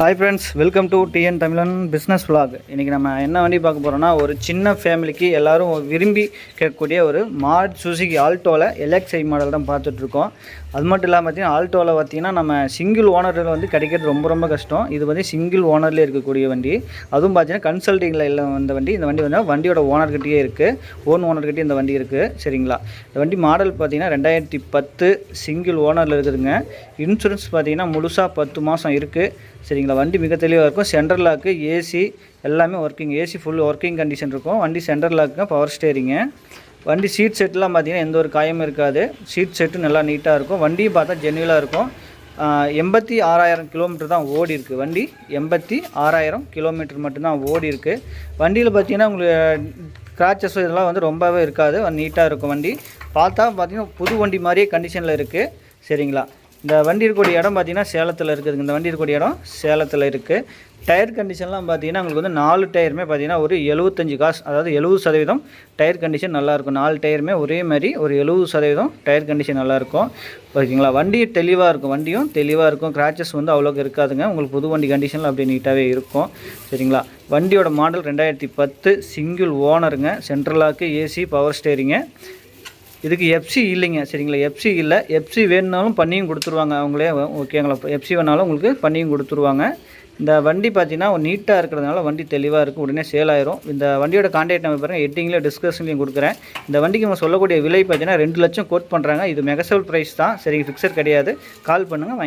Hi friends, welcome to TN தமிழன் business vlog. இன்றைக்கி நம்ம என்ன வண்டி பார்க்க போகிறோன்னா, ஒரு சின்ன ஃபேமிலிக்கு எல்லோரும் விரும்பி கேட்கக்கூடிய ஒரு சுசுகி ஆல்டோவில் எல்எக்ஸ்ஐ மாடல் தான் பார்த்துட்ருக்கோம். அது மட்டும் இல்லாமல் பார்த்திங்கன்னா, ஆல்டோவில் பார்த்திங்கன்னா நம்ம சிங்கிள் ஓனரில் வந்து கிடைக்கிறது ரொம்ப கஷ்டம். இது வந்து சிங்கிள் ஓனர்லேயே இருக்கக்கூடிய வண்டி. அதுவும் பார்த்திங்கன்னா கன்சல்டிங்கில் இல்லை வந்த வண்டி. இந்த வண்டி வந்து வண்டியோட ஓனர்கிட்டயே இருக்குது, ஓன் ஓனர்கிட்டே இந்த வண்டி இருக்குது. சரிங்களா? இந்த வண்டி மாடல் பார்த்திங்கன்னா 2010 சிங்கிள் ஓனரில் இருக்குதுங்க. இன்சூரன்ஸ் பார்த்திங்கன்னா முழுசாக 10 மாதம் இருக்குது. சரிங்களா? வண்டி மிக தெளிவாக இருக்கும். சென்ட்ரல் லாக்கு, ஏசி எல்லாமே working. AC full working condition இருக்கும். வண்டி சென்ட்ரல் லாக்குங்க, பவர் ஸ்டேரிங்கு. வண்டி சீட் செட்லாம் பார்த்திங்கன்னா எந்த ஒரு காயமும் இருக்காது. சீட் செட்டு நல்லா நீட்டாக இருக்கும். வண்டியும் பார்த்தா ஜென்யூலாக இருக்கும். 86,000 கிலோமீட்டர் தான் ஓடி இருக்குது. வண்டி 86,000 கிலோமீட்டர் மட்டும்தான் ஓடி இருக்குது. வண்டியில் பார்த்திங்கன்னா உங்களுக்கு கிராச்சஸ் இதெல்லாம் வந்து ரொம்பவே இருக்காது. நீட்டாக இருக்கும். வண்டி பார்த்தா பார்த்திங்கன்னா புது வண்டி மாதிரியே கண்டிஷனில் இருக்குது. சரிங்களா? இந்த வண்டி இருக்கக்கூடிய இடம் பார்த்திங்கன்னா சேலத்தில் இருக்குதுங்க. இந்த வண்டி இருக்கக்கூடிய இடம் சேலத்தில் இருக்குது. டயர் கண்டிஷன்லாம் பார்த்திங்கன்னா உங்களுக்கு வந்து 4 டயருமே பார்த்திங்கன்னா ஒரு 75 காசு, அதாவது 70% டயர் கண்டிஷன் நல்லாயிருக்கும். 4 டயருமே ஒரே மாதிரி ஒரு 70% டயர் கண்டிஷன் நல்லாயிருக்கும். ஓகேங்களா? வண்டி தெளிவாக இருக்கும். வண்டியும் தெளிவாக இருக்கும். கிராச்சஸ் வந்து அவ்வளோக்கு இருக்காதுங்க. உங்களுக்கு புது வண்டி கண்டிஷனில் அப்படியே நீட்டாகவே இருக்கும். சரிங்களா? வண்டியோட மாடல் 2010 சிங்கிள் ஓனருங்க. Central lock, AC, power steering. இதுக்கு எஃப்சி இல்லைங்க. சரிங்களா? எஃப்சி இல்லை. எஃப்சி வேணுனாலும் பண்ணியும் கொடுத்துருவாங்க அவங்களே. ஓகேங்களா? எஃப்சி வேணாலும் உங்களுக்கு பண்ணியும் கொடுத்துருவாங்க. இந்த வண்டி பார்த்தீங்கன்னா நீட்டாக இருக்கிறதுனால வண்டி தெளிவாக இருக்கும். உடனே சேல் ஆயிரும். இந்த வண்டியோட கான்டாக்ட் நம்பர் பாருங்கள், ஹெட்டிங்கில் டிஸ்கிரிப்ஷன்லையும் கொடுக்குறேன். இந்த வண்டிக்கு நம்ம சொல்லக்கூடிய விலை பார்த்தீங்கன்னா 2 லட்சம் கோட் பண்ணுறாங்க. இது மெகசல் ப்ரைஸ் தான். சரி, ஃபிக்ஸட் கிடையாது. கால் பண்ணுங்கள், வாங்கி